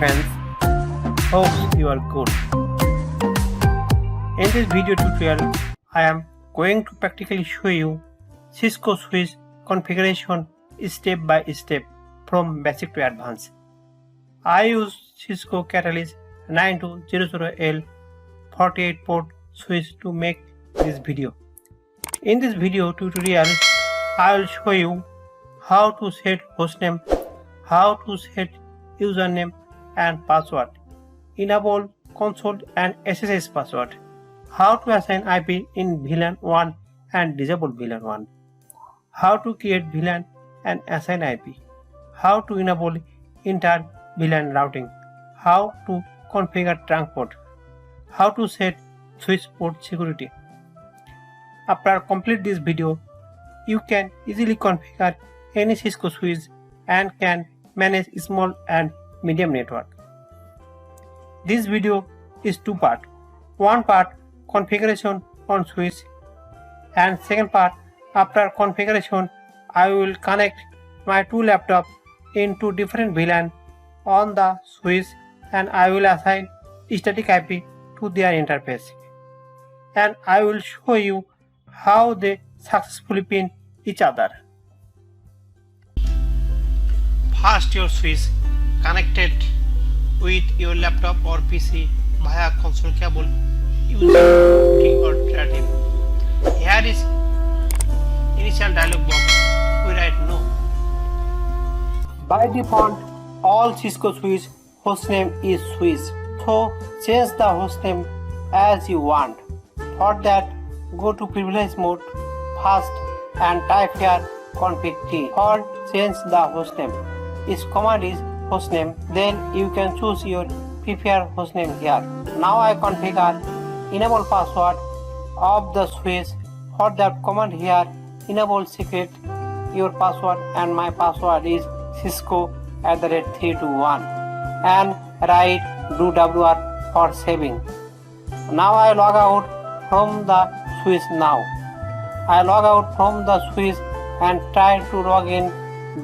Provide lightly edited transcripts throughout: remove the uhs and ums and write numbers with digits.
friends, hope you are good. In this video tutorial, I am going to practically show you Cisco switch configuration step by step from basic to advanced. I use Cisco Catalyst 9200L 48 port switch to make this video. In this video tutorial, I will show you how to set hostname, how to set username and password, enable console and SSH password, how to assign IP in VLAN 1 and disable VLAN 1, how to create VLAN and assign IP, how to enable Inter-VLAN routing, how to configure trunk port, how to set switch port security. After complete this video, you can easily configure any Cisco switch and can manage small and medium network. This video is two part. One part configuration on switch and second part after configuration I will connect my two laptops into different VLAN on the switch and I will assign static IP to their interface. And I will show you how they successfully pin each other. First, your switch connected with your laptop or PC via console cable using key or crerate. Here is initial dialog box. We write no. By default, all Cisco switch hostname is switch. So change the hostname as you want. For that, go to privilege mode first and type here config t or change the hostname. Its command is hostname, then you can choose your preferred hostname here. Now I configure enable password of the switch. For that command here, enable secret your password and my password is Cisco@321 and write do wr for saving. Now I log out from the switch now. I log out from the switch and try to log in,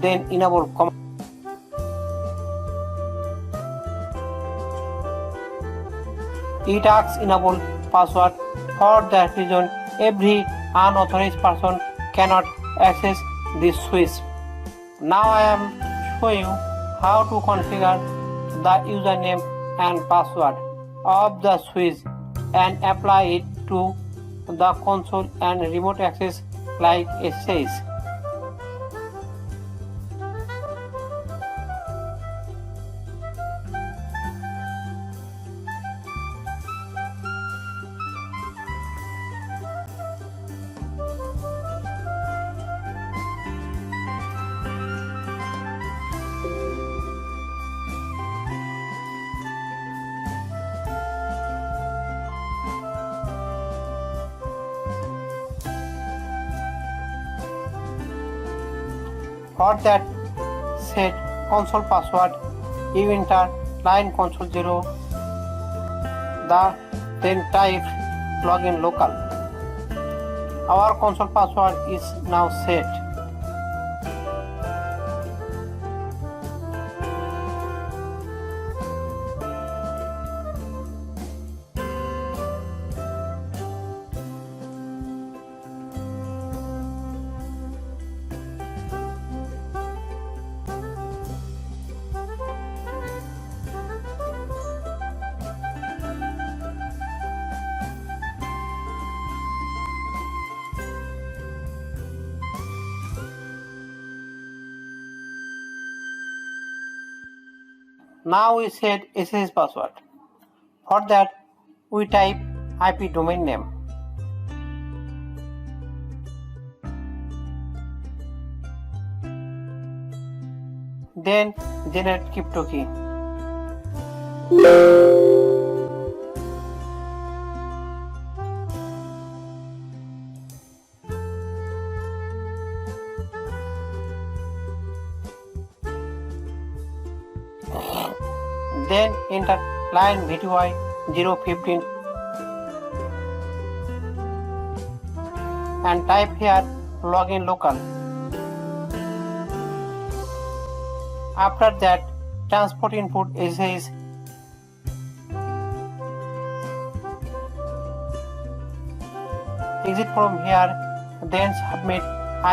then enable command. It asks enable password. For that reason, every unauthorized person cannot access this switch. Now I am showing you how to configure the username and password of the switch and apply it to the console and remote access like SSH. For that, set console password. You enter line console 0. Then type login local. Our console password is now set. Now we set SSH password. For that, we type IP domain name. Then generate crypto key. Then enter line VTY 015 and type here login local. After that, transport input SSH, exit from here, then submit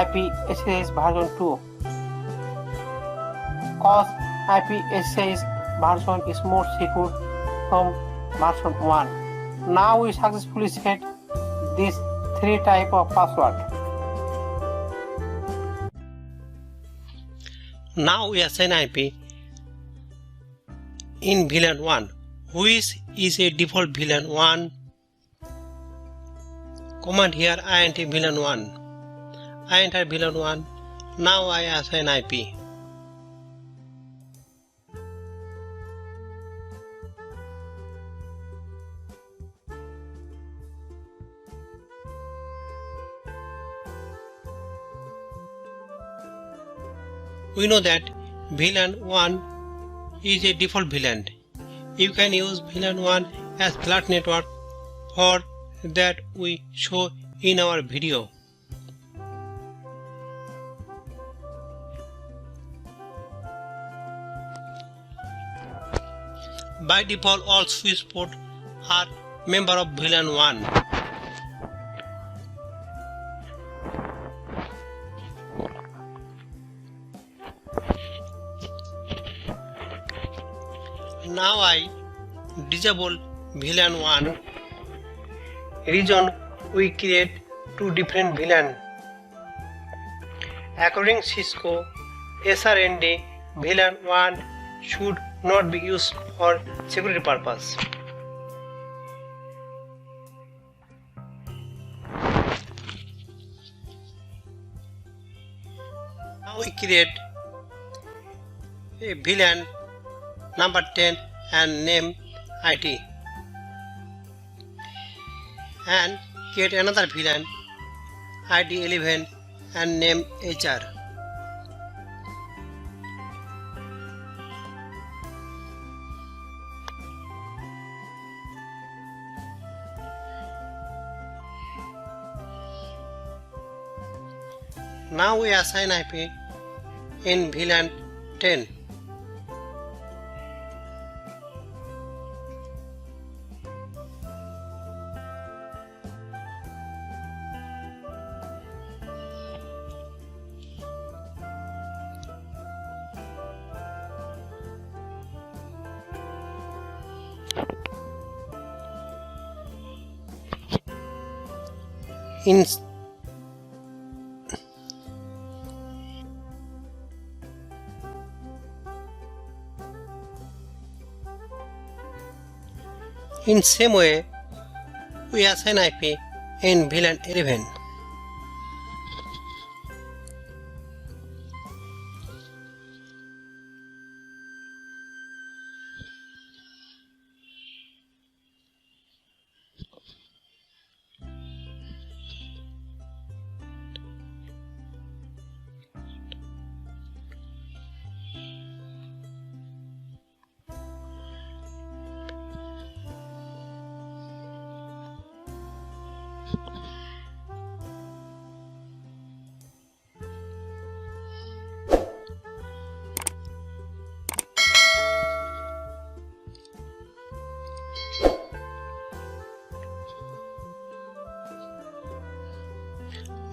IP SSH version 2. Cause IP SSH version is more secure from version 1. Now we successfully set these 3 types of password. Now we assign IP in VLAN 1, which is a default VLAN 1. Command here int VLAN 1. I enter VLAN 1. Now I assign IP. We know that VLAN 1 is a default VLAN. You can use VLAN 1 as flat network, for that we show in our video. By default, all switch ports are member of VLAN 1. Now I disable VLAN 1 region. We create 2 different VLAN. According to Cisco SRND, VLAN 1 should not be used for security purpose. Now we create a VLAN number 10 and name IT, and create another VLAN ID 11 and name HR. Now we assign IP in VLAN 10. In same way, we assign IP in VLAN 11.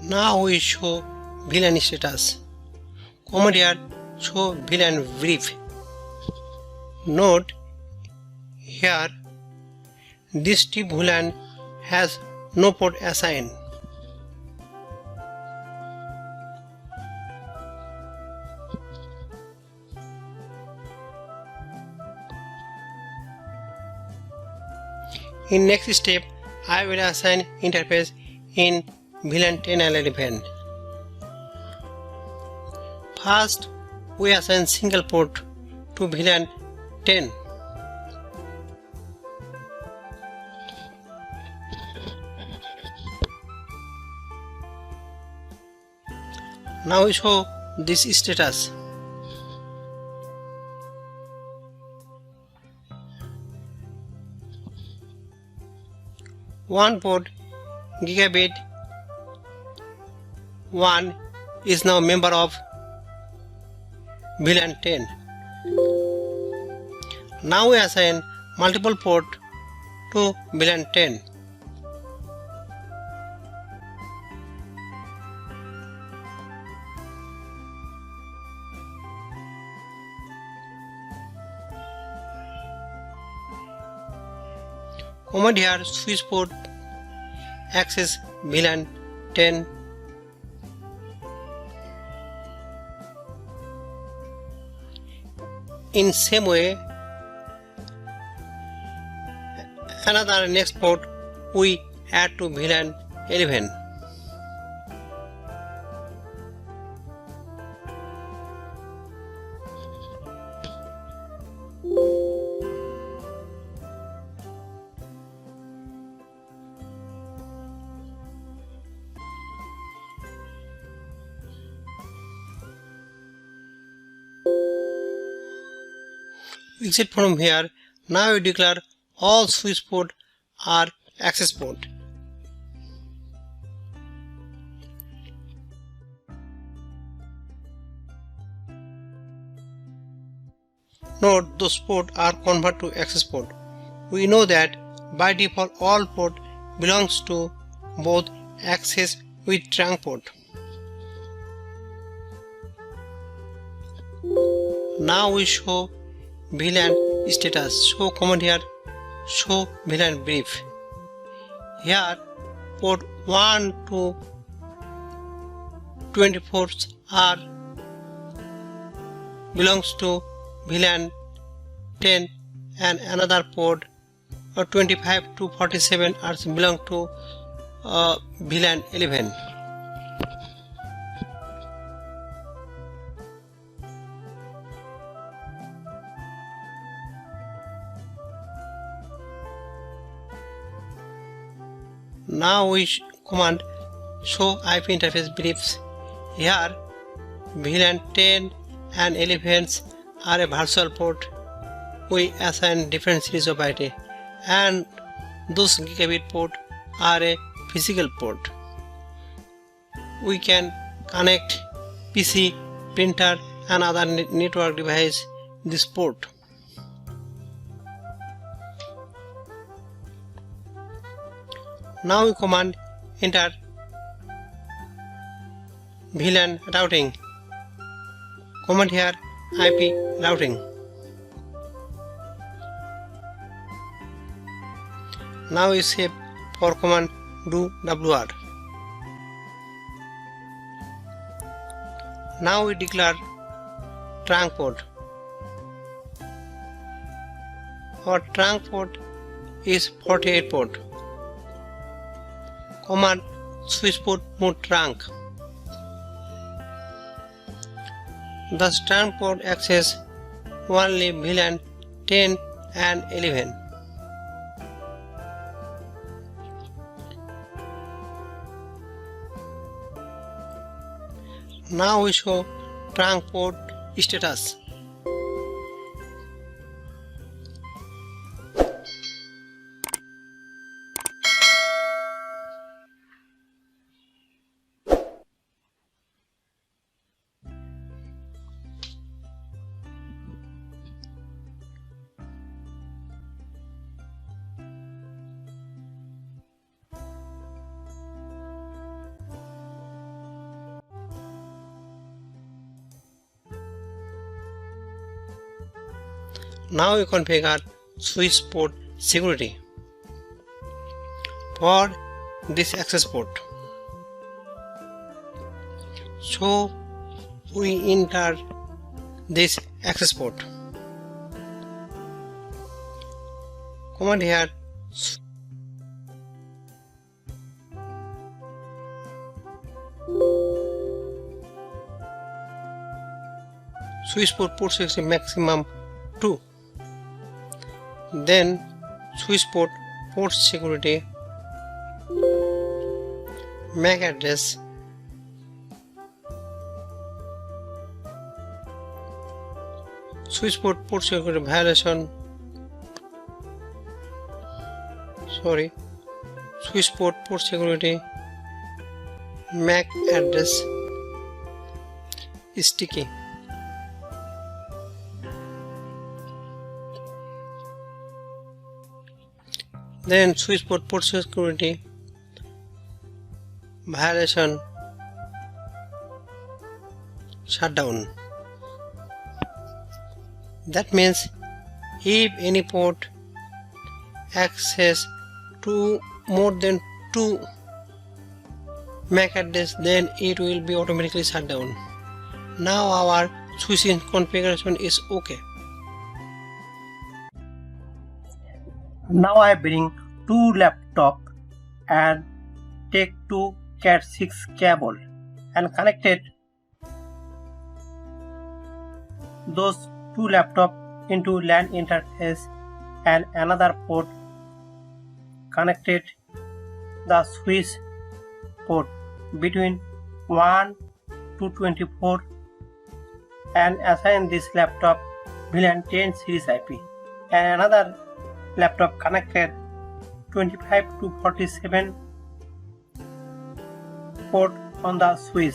Now we show VLAN status. Command here show VLAN brief. Note here this tip VLAN has no port assigned. In next step, I will assign interface in VLAN 10 and 11. First, we assign single port to VLAN 10. Now we show this status. One port gigabit 1 is now member of VLAN 10. Now we assign multiple port to VLAN 10. Command here switch port access VLAN 10. In same way, another next port we add to VLAN 11. Exit from here. Now we declare all switch port are access port. Note those ports are converted to access port. We know that by default all port belongs to both access with trunk port. Now we show VLAN status. Show command here, show VLAN brief. Here port 1 to 24 are belongs to VLAN 10 and another port 25 to 47 are belong to VLAN 11. Now we command show IP interface briefs. Here VLAN 10 and 11 are a virtual port. We assign different series of IP and those gigabit port are a physical port. We can connect PC, printer and other network device this port. Now we command enter VLAN routing. Command here IP routing. Now we save for command do WR. Now we declare trunk port. Our trunk port is 48 port. Command switch port mode trunk. The trunk port access only VLAN 10 and 11. Now we show trunk port status. Now we configure switch port security for this access port. So we enter this access port. Command here switch port security maximum 2. Then switch port security MAC address switch port security violation switch port security MAC address sticky. Then switch port security violation shutdown. That means if any port access to more than 2 MAC address, then it will be automatically shut down. Now our switching configuration is okay. Now I bring 2 laptops and take 2 Cat6 cable and connected those 2 laptops into LAN interface, and another port connected the switch port between 1 to 24 and assign this laptop VLAN 10 series IP, and another laptop connected 25 to 47 port on the switch.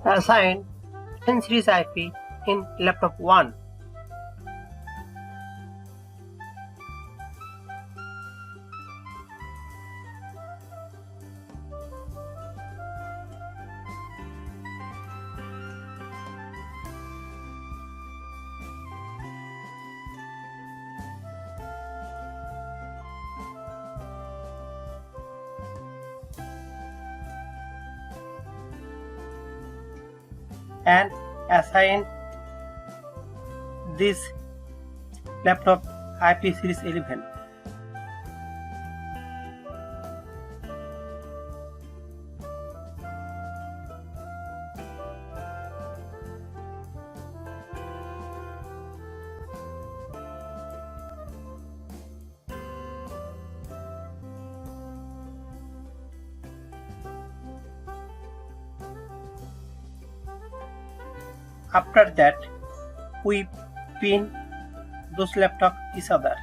Assign 10 series IP in laptop 1. And assign this laptop IP series 11. After that, we pin those laptops each other.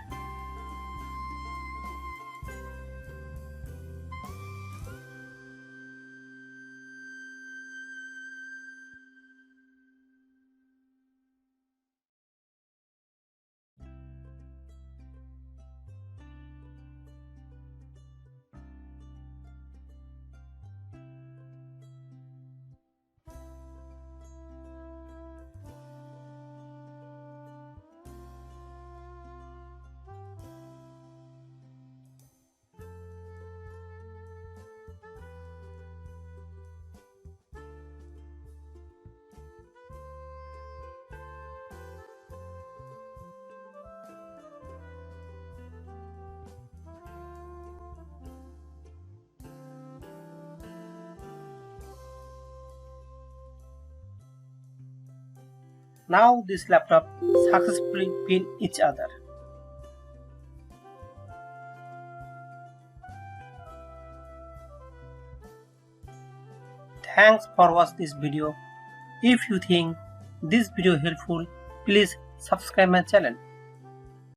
Now this laptop successfully pin each other. Thanks for watching this video. If you think this video helpful, please subscribe my channel.